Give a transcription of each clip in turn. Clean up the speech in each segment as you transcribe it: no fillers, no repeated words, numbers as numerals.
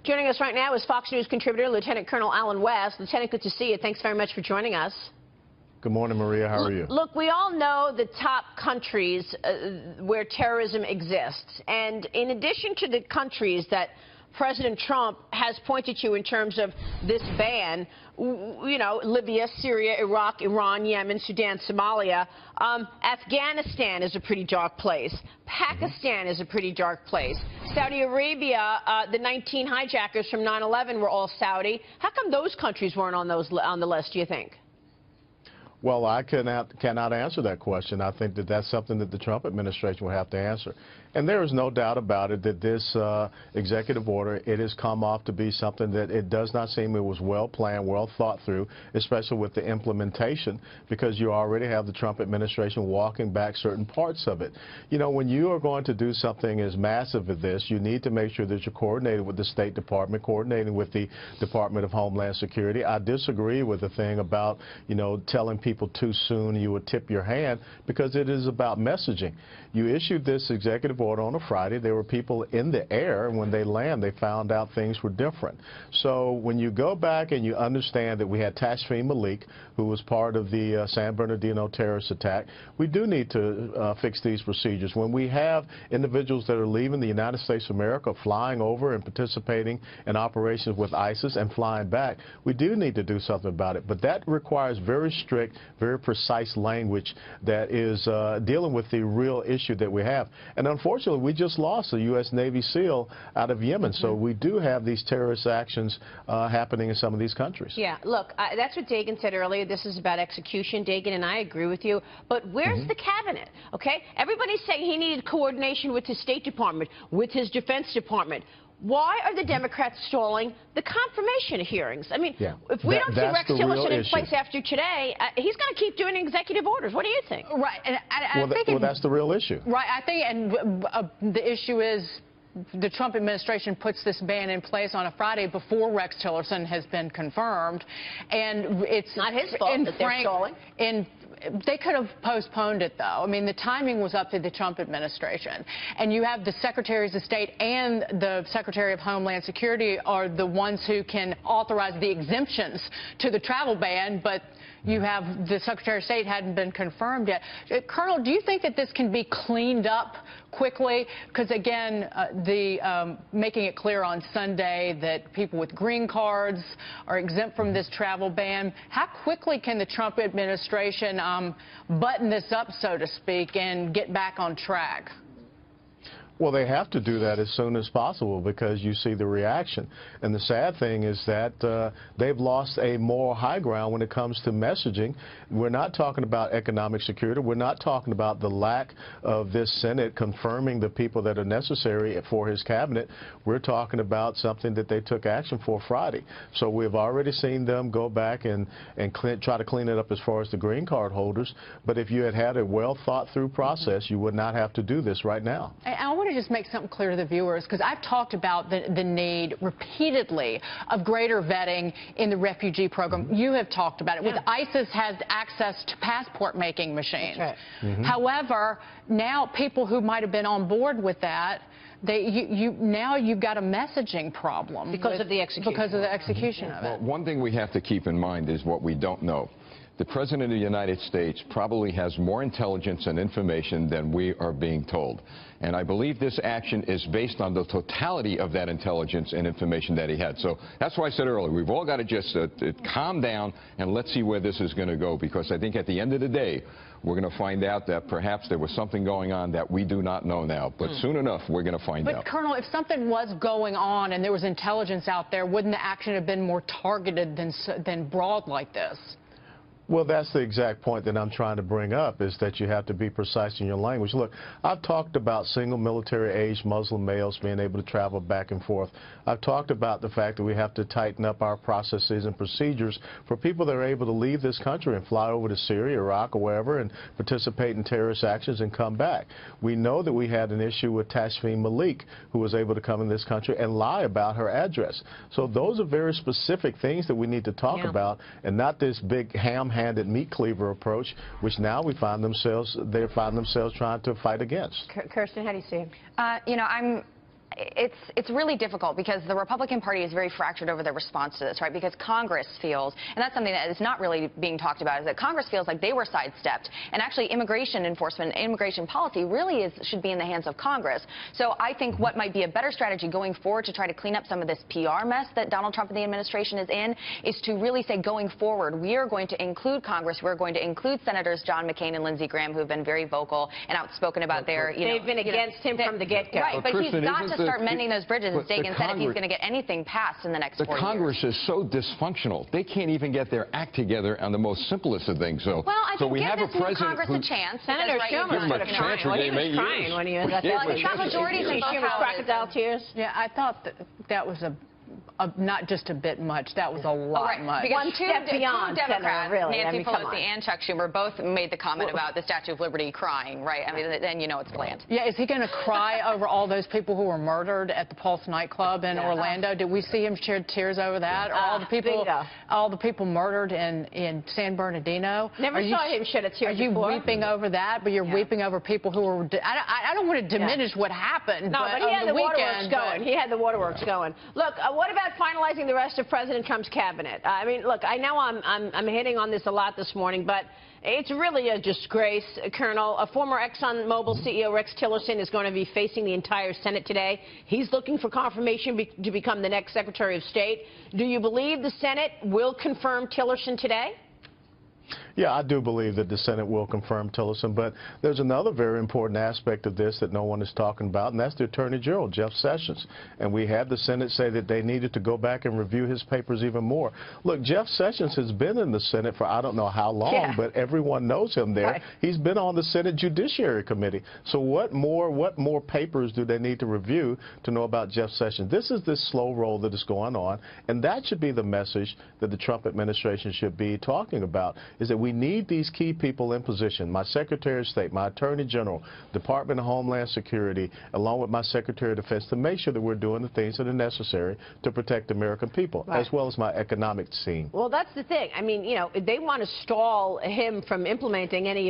Joining us right now is Fox News contributor Lieutenant Colonel Allen West. Lieutenant, good to see you. Thanks very much for joining us. Good morning, Maria. How are you? Look, we all know the top countries where terrorism exists. And in addition to the countries that President Trump has pointed to in terms of this ban, you know, Libya, Syria, Iraq, Iran, Yemen, Sudan, Somalia. Afghanistan is a pretty dark place. Pakistan is a pretty dark place. Saudi Arabia, the 19 hijackers from 9/11 were all Saudi. How come those countries weren't on the list, do you think? Well, I cannot answer that question. I think that that's something that the Trump administration will have to answer. And there is no doubt about it that this executive order, it has come off to be something that it does not seem it was well planned, well thought through, especially with the implementation, because you already have the Trump administration walking back certain parts of it. You know, when you are going to do something as massive as this, you need to make sure that you're coordinated with the State Department, coordinating with the Department of Homeland Security. I disagree with the thing about, you know, telling people too soon you would tip your hand, because it is about messaging. You issued this executive order on a Friday. There were people in the air, and when they land, they found out things were different. So when you go back and you understand that we had Tashfeen Malik, who was part of the San Bernardino terrorist attack, we do need to fix these procedures. When we have individuals that are leaving the United States of America, flying over and participating in operations with ISIS and flying back, we do need to do something about it. But that requires very strict, very precise language that is dealing with the real issue that we have. And unfortunately, we just lost a U.S. Navy SEAL out of Yemen. So we do have these terrorist actions happening in some of these countries. Yeah, look, that's what Dagan said earlier. This is about execution, Dagan, and I agree with you. But where's the cabinet, okay? Everybody's saying he needed coordination with his State Department, with his Defense Department. Why are the Democrats stalling the confirmation hearings? I mean, if we don't see Rex Tillerson in place after today, he's going to keep doing executive orders. What do you think? Right. And I think well, that's the real issue. Right. I think, and the issue is the Trump administration puts this ban in place on a Friday before Rex Tillerson has been confirmed, and it's not his fault that they're stalling. They could have postponed it, though. I mean, the timing was up to the Trump administration. And you have the Secretaries of State and the Secretary of Homeland Security are the ones who can authorize the exemptions to the travel ban, but you have the Secretary of State hadn't been confirmed yet. Colonel, do you think that this can be cleaned up quickly? Because, again, making it clear on Sunday that people with green cards are exempt from this travel ban, how quickly can the Trump administration button this up, so to speak, and get back on track? Well, they have to do that as soon as possible, because you see the reaction. And the sad thing is that they've lost a moral high ground when it comes to messaging. We're not talking about economic security. We're not talking about the lack of this Senate confirming the people that are necessary for his cabinet. We're talking about something that they took action for Friday. So we've already seen them go back and try to clean it up as far as the green card holders. But if you had a well thought through process, you would not have to do this right now. I want to just make something clear to the viewers, because I've talked about the need repeatedly of greater vetting in the refugee program. You have talked about it. With ISIS has access to passport-making machines. That's right. However, now people who might have been on board with that, now you've got a messaging problem because of the execution. Because of the execution of it. Well, one thing we have to keep in mind is what we don't know. The President of the United States probably has more intelligence and information than we are being told. And I believe this action is based on the totality of that intelligence and information that he had. So that's why I said earlier, we've all got to just calm down and let's see where this is going to go, because I think at the end of the day, we're going to find out that perhaps there was something going on that we do not know now. But soon enough, we're going to find out. But, Colonel, if something was going on and there was intelligence out there, wouldn't the action have been more targeted than broad like this? Well, that's the exact point that I'm trying to bring up, is that you have to be precise in your language. Look, I've talked about single military-age Muslim males being able to travel back and forth. I've talked about the fact that we have to tighten up our processes and procedures for people that are able to leave this country and fly over to Syria, Iraq, or wherever and participate in terrorist actions and come back. We know that we had an issue with Tashfeen Malik, who was able to come in this country and lie about her address. So those are very specific things that we need to talk about, and not this big ham-handed meat cleaver approach, which now they find themselves trying to fight against. Kirsten, how do you see it? You know, it's really difficult because the Republican Party is very fractured over their response to this, right? Because Congress feels, and that's something that is not really being talked about, is that Congress feels like they were sidestepped, and actually immigration enforcement, immigration policy really should be in the hands of Congress. So I think what might be a better strategy going forward to try to clean up some of this PR mess that Donald Trump and the administration is in is to really say, going forward, we are going to include Congress, we're going to include Senators John McCain and Lindsey Graham, who have been very vocal and outspoken about their, They've been against him from the get-go. Right, but he's got to start mending those bridges, as Dagan said, if he's going to get anything passed in the next 4 years. The Congress is so dysfunctional. They can't even get their act together on the most simplest of things. So, well, I think we give have this a new president Congress a chance. Senator Schumer Give him a chance for he was crying when he was at that. Well, he's got majorities in both houses. Crocodile tears. Yeah, I thought that was not just a bit much. That was a lot much. One step beyond, two Democrats, Senator, really. Nancy come Pelosi on. and Chuck Schumer, both made the comment about the Statue of Liberty crying, right? I mean, then you know it's planned. Yeah, is he going to cry over all those people who were murdered at the Pulse nightclub in Orlando? Did we see him shed tears over that? Or all the people murdered in San Bernardino? Never saw him shed a tear Are you before. weeping over that? But you're weeping over people who were... I don't want to diminish what happened. No, but he had the waterworks going. He had the waterworks going. Look, what about finalizing the rest of President Trump's cabinet? I mean, look, I know I'm hitting on this a lot this morning, but it's really a disgrace, Colonel. A former ExxonMobil CEO, Rex Tillerson, is going to be facing the entire Senate today. He's looking for confirmation to become the next Secretary of State. Do you believe the Senate will confirm Tillerson today? Yeah, I do believe that the Senate will confirm Tillerson, but there's another very important aspect of this that no one is talking about, and that's the Attorney General, Jeff Sessions. And we had the Senate say that they needed to go back and review his papers even more. Look, Jeff Sessions has been in the Senate for I don't know how long, but everyone knows him there. Right. He's been on the Senate Judiciary Committee. So what more papers do they need to review to know about Jeff Sessions? This is this slow roll that is going on, and that should be the message that the Trump administration should be talking about, is that we need these key people in position. My Secretary of State, my Attorney General, Department of Homeland Security, along with my Secretary of Defense, to make sure that we're doing the things that are necessary to protect the American people, as well as my economic scene. Well, that's the thing. I mean, you know, they want to stall him from implementing any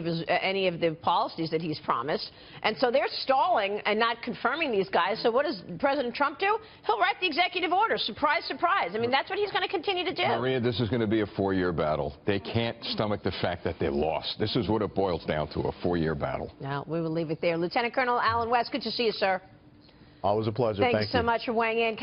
of the policies that he's promised, and so they're stalling and not confirming these guys. So what does President Trump do? He'll write the executive order. Surprise, surprise. I mean, that's what he's going to continue to do. Maria, this is going to be a 4-year battle. They can't stomach the fact that they lost. This is what it boils down to, a 4-year battle. Now, we will leave it there. Lieutenant Colonel Allen West, good to see you, sir. Always a pleasure. Thanks so much for weighing in.